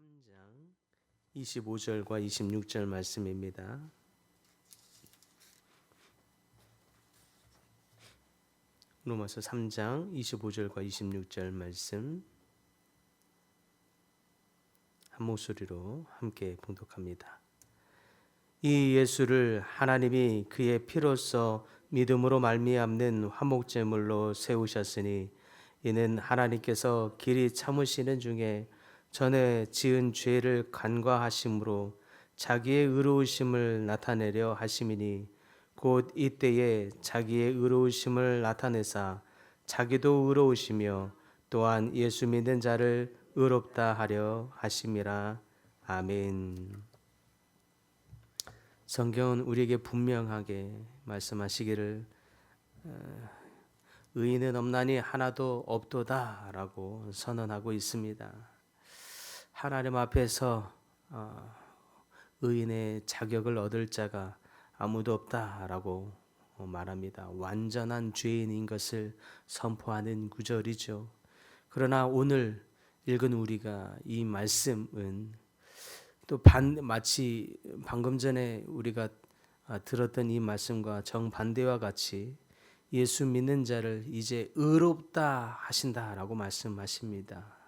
3장 25절과 26절 말씀입니다. 로마서 3장 25절과 26절 말씀 한 목소리로 함께 봉독합니다. 이 예수를 하나님이 그의 피로써 믿음으로 말미암는 화목제물로 세우셨으니 이는 하나님께서 길이 참으시는 중에 전에 지은 죄를 간과하심으로 자기의 의로우심을 나타내려 하심이니 곧 이때에 자기의 의로우심을 나타내사 자기도 의로우시며 또한 예수 믿는 자를 의롭다 하려 하심이라. 아멘. 성경은 우리에게 분명하게 말씀하시기를 의인은 없나니 하나도 없도다라고 선언하고 있습니다. 하나님 앞에서 의인의 자격을 얻을 자가 아무도 없다라고 말합니다. 완전한 죄인인 것을 선포하는 구절이죠. 그러나 오늘 읽은 우리가 이 말씀은 또 마치 방금 전에 우리가 들었던 이 말씀과 정반대와 같이 예수 믿는 자를 이제 의롭다 하신다라고 말씀하십니다.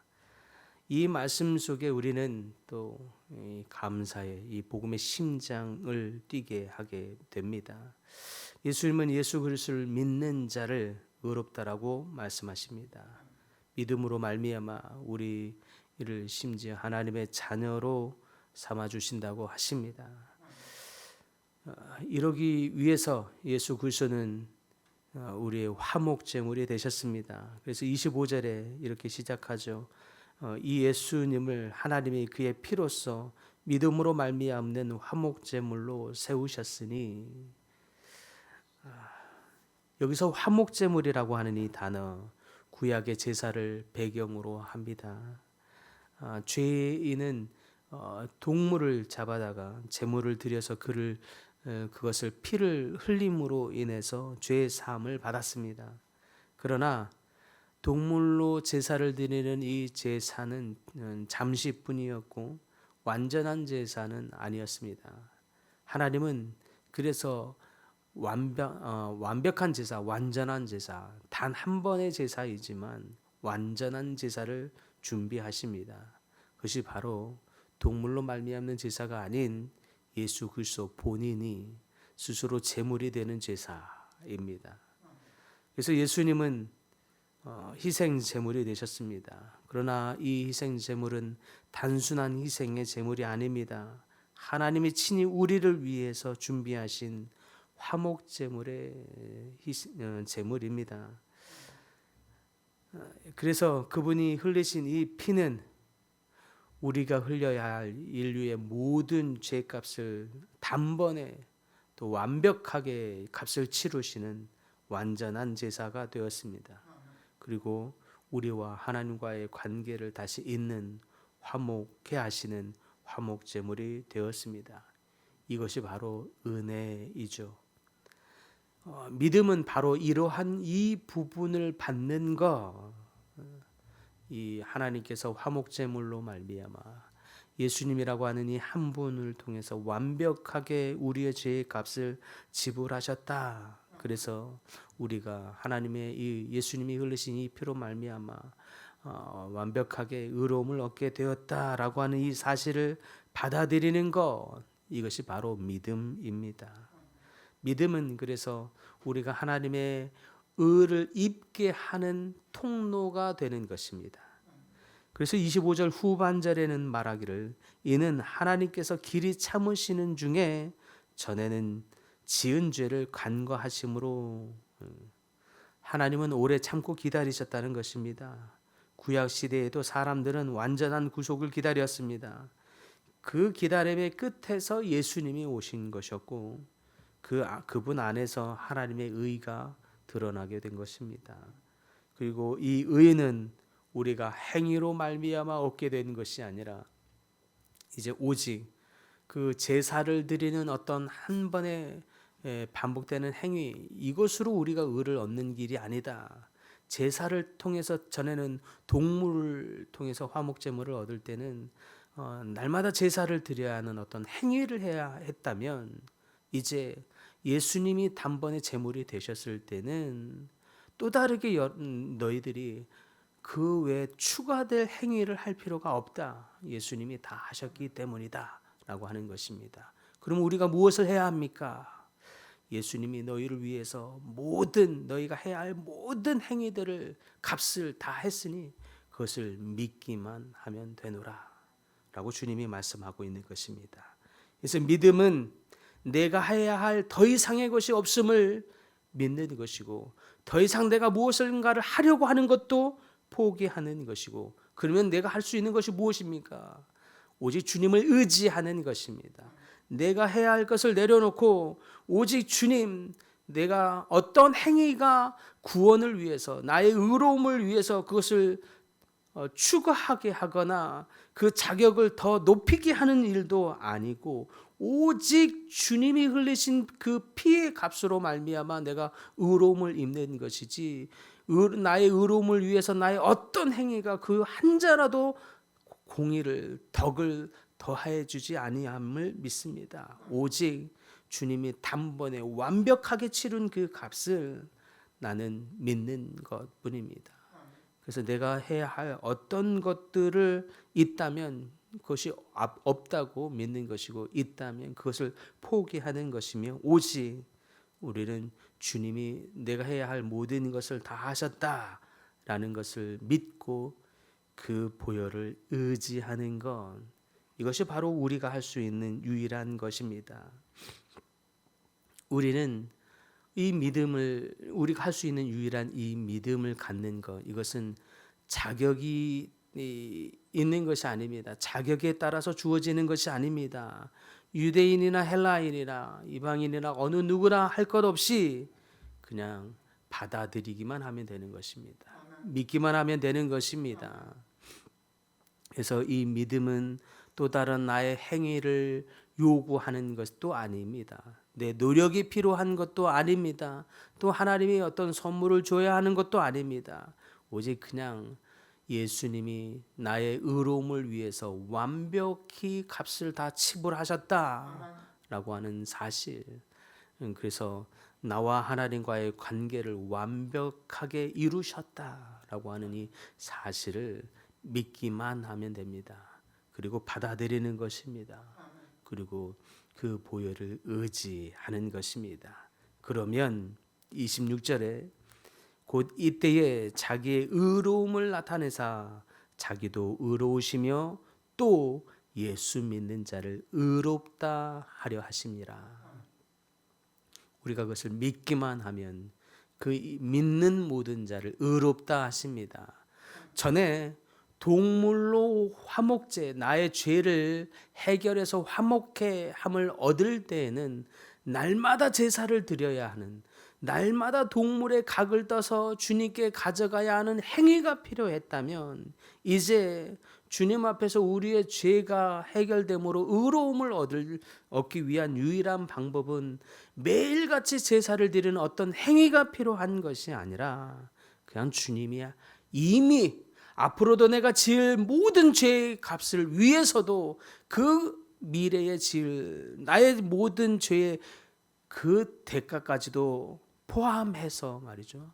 이 말씀 속에 우리는 또 감사의 이 복음의 심장을 뛰게 하게 됩니다. 예수님은 예수 그리스도를 믿는 자를 의롭다라고 말씀하십니다. 믿음으로 말미암아 우리를 심지어 하나님의 자녀로 삼아 주신다고 하십니다. 이러기 위해서 예수 그리스도는 우리의 화목제물이 되셨습니다. 그래서 25절에 이렇게 시작하죠. 이 예수님을 하나님이 그의 피로써 믿음으로 말미암는 화목제물로 세우셨으니, 여기서 화목제물이라고 하는 이 단어 구약의 제사를 배경으로 합니다. 죄인은 동물을 잡아다가 제물을 드려서 그것을 피를 흘림으로 인해서 죄의 사함을 받았습니다. 그러나 동물로 제사를 드리는 이 제사는 잠시뿐이었고 완전한 제사는 아니었습니다. 하나님은 그래서 완벽한 제사, 완전한 제사, 단 한 번의 제사이지만 완전한 제사를 준비하십니다. 그것이 바로 동물로 말미암는 제사가 아닌 예수 그리스도 본인이 스스로 제물이 되는 제사입니다. 그래서 예수님은 희생 제물이 되셨습니다. 그러나 이 희생 제물은 단순한 희생의 제물이 아닙니다. 하나님이 친히 우리를 위해서 준비하신 화목 제물의 제물입니다. 그래서 그분이 흘리신 이 피는 우리가 흘려야 할 인류의 모든 죄값을 단번에 또 완벽하게 값을 치르시는 완전한 제사가 되었습니다. 그리고 우리와 하나님과의 관계를 다시 잇는 화목케 하시는 화목 제물이 되었습니다. 이것이 바로 은혜이죠. 믿음은 바로 이러한 이 부분을 받는 것, 이 하나님께서 화목 제물로 말미암아 예수님이라고 하는 이 한 분을 통해서 완벽하게 우리의 죄의 값을 지불하셨다. 그래서 우리가 하나님의 이 예수님이 흘리신 이 피로 말미암아 완벽하게 의로움을 얻게 되었다라고 하는 이 사실을 받아들이는 것, 이것이 바로 믿음입니다. 믿음은 그래서 우리가 하나님의 의를 입게 하는 통로가 되는 것입니다. 그래서 25절 후반절에는 말하기를 이는 하나님께서 길이 참으시는 중에 전에는 지은 죄를 간과하심으로, 하나님은 오래 참고 기다리셨다는 것입니다. 구약 시대에도 사람들은 완전한 구속을 기다렸습니다. 그 기다림의 끝에서 예수님이 오신 것이었고 그분 안에서 하나님의 의가 드러나게 된 것입니다. 그리고 이 의는 우리가 행위로 말미암아 얻게 된 것이 아니라 이제 오직 그 제사를 드리는 어떤 한 번의 반복되는 행위, 이것으로 우리가 의를 얻는 길이 아니다. 제사를 통해서, 전에는 동물을 통해서 화목제물을 얻을 때는 날마다 제사를 드려야 하는 어떤 행위를 해야 했다면 이제 예수님이 단번에 제물이 되셨을 때는 또 다르게 너희들이 그 외에 추가될 행위를 할 필요가 없다. 예수님이 다 하셨기 때문이다. 라고 하는 것입니다. 그럼 우리가 무엇을 해야 합니까? 예수님이 너희를 위해서 너희가 해야 할 모든 행위들을 값을 다 했으니 그것을 믿기만 하면 되노라. 라고 주님이 말씀하고 있는 것입니다. 그래서 믿음은 내가 해야 할 더 이상의 것이 없음을 믿는 것이고, 더 이상 내가 무엇인가를 하려고 하는 것도 포기하는 것이고, 그러면 내가 할 수 있는 것이 무엇입니까? 오직 주님을 의지하는 것입니다. 내가 해야 할 것을 내려놓고 오직 주님, 내가 어떤 행위가 구원을 위해서, 나의 의로움을 위해서 그것을 추가하게 하거나 그 자격을 더 높이게 하는 일도 아니고, 오직 주님이 흘리신 그 피의 값으로 말미암아 내가 의로움을 입는 것이지, 나의 의로움을 위해서 나의 어떤 행위가 그 한 자라도 공의를, 덕을 더해 주지 아니함을 믿습니다. 오직 주님이 단번에 완벽하게 치른 그 값을 나는 믿는 것뿐입니다. 그래서 내가 해야 할 어떤 것들을 있다면 그것이 없다고 믿는 것이고, 있다면 그것을 포기하는 것이며, 오직 우리는 주님이 내가 해야 할 모든 것을 다 하셨다라는 것을 믿고 그 보혈을 의지하는 것, 이것이 바로 우리가 할 수 있는 유일한 것입니다. 우리는 우리가 할 수 있는 유일한 이 믿음을 갖는 것, 이것은 자격이 있는 것이 아닙니다. 자격에 따라서 주어지는 것이 아닙니다. 유대인이나 헬라인이나 이방인이나 어느 누구나 할 것 없이 그냥 받아들이기만 하면 되는 것입니다. 믿기만 하면 되는 것입니다. 그래서 이 믿음은 또 다른 나의 행위를 요구하는 것도 아닙니다. 내 노력이 필요한 것도 아닙니다. 또 하나님이 어떤 선물을 줘야 하는 것도 아닙니다. 오직 그냥 예수님이 나의 의로움을 위해서 완벽히 값을 다 지불하셨다라고 하는 사실. 그래서 나와 하나님과의 관계를 완벽하게 이루셨다라고 하는 이 사실을 믿기만 하면 됩니다. 그리고 받아들이는 것입니다. 그리고 그 보혈을 의지하는 것입니다. 그러면 26절에 곧 이때에 자기의 의로움을 나타내사 자기도 의로우시며 또 예수 믿는 자를 의롭다 하려 하심이라. 우리가 그것을 믿기만 하면 그 믿는 모든 자를 의롭다 하십니다. 전에 동물로 화목제, 나의 죄를 해결해서 화목해 함을 얻을 때에는 날마다 제사를 드려야 하는, 날마다 동물의 각을 떠서 주님께 가져가야 하는 행위가 필요했다면, 이제 주님 앞에서 우리의 죄가 해결됨으로 의로움을 얻기 위한 유일한 방법은 매일같이 제사를 드리는 어떤 행위가 필요한 것이 아니라 그냥 주님이 이미 앞으로도 내가 지을 모든 죄의 값을 위해서도 그 미래에 지을 나의 모든 죄의 그 대가까지도 포함해서 말이죠.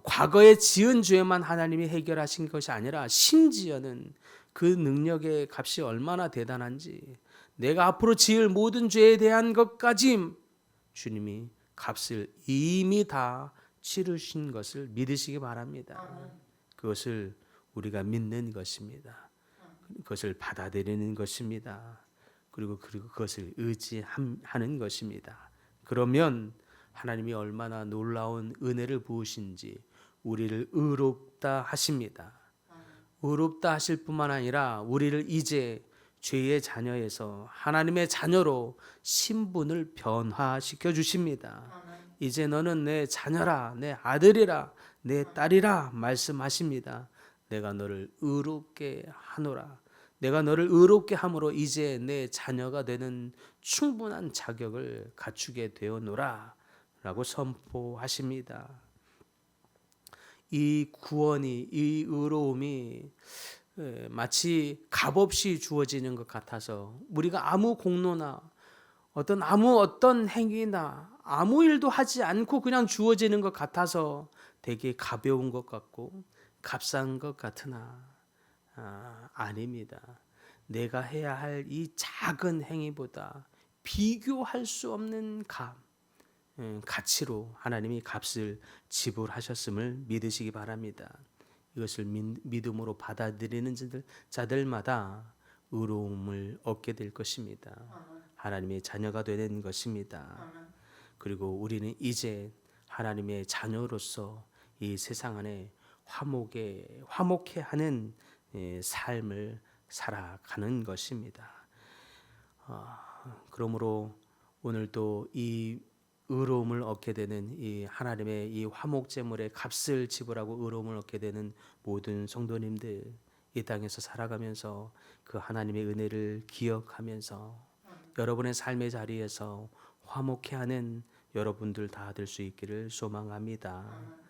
과거에 지은 죄만 하나님이 해결하신 것이 아니라 심지어는 그 능력의 값이 얼마나 대단한지, 내가 앞으로 지을 모든 죄에 대한 것까지 주님이 값을 이미 다 치르신 것을 믿으시기 바랍니다. 그것을 우리가 믿는 것입니다. 그것을 받아들이는 것입니다. 그리고 그것을 의지하는 것입니다. 그러면 하나님이 얼마나 놀라운 은혜를 부으신지 우리를 의롭다 하십니다. 의롭다 하실 뿐만 아니라 우리를 이제 죄의 자녀에서 하나님의 자녀로 신분을 변화시켜 주십니다. 이제 너는 내 자녀라, 내 아들이라, 내 딸이라 말씀하십니다. 내가 너를 의롭게 하노라. 내가 너를 의롭게 함으로 이제 내 자녀가 되는 충분한 자격을 갖추게 되어노라 라고 선포하십니다. 이 구원이, 이 의로움이 마치 값없이 주어지는 것 같아서 우리가 아무 공로나 어떤 행위나 아무 일도 하지 않고 그냥 주어지는 것 같아서 되게 가벼운 것 같고 값싼 것 같으나 아닙니다. 내가 해야 할 이 작은 행위보다 비교할 수 없는 가치로 하나님이 값을 지불하셨음을 믿으시기 바랍니다. 이것을 믿음으로 받아들이는 자들마다 의로움을 얻게 될 것입니다. 하나님의 자녀가 되는 것입니다. 그리고 우리는 이제 하나님의 자녀로서 이 세상 안에 화목해 하는 삶을 살아가는 것입니다. 그러므로 오늘도 이 의로움을 얻게 되는 이 하나님의 이 화목제물의 값을 지불하고 의로움을 얻게 되는 모든 성도님들, 이 땅에서 살아가면서 그 하나님의 은혜를 기억하면서 여러분의 삶의 자리에서 화목해하는 여러분들 다 될 수 있기를 소망합니다.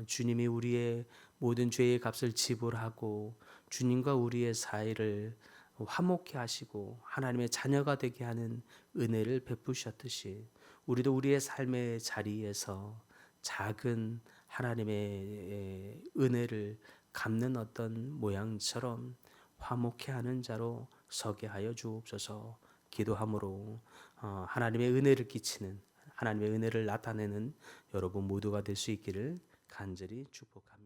주님이 우리의 모든 죄의 값을 지불하고 주님과 우리의 사이를 화목해 하시고 하나님의 자녀가 되게 하는 은혜를 베푸셨듯이 우리도 우리의 삶의 자리에서 작은 하나님의 은혜를 갚는 어떤 모양처럼 화목해 하는 자로 서게 하여 주옵소서. 기도함으로 하나님의 은혜를 끼치는, 하나님의 은혜를 나타내는 여러분 모두가 될 수 있기를 간절히 축복합니다.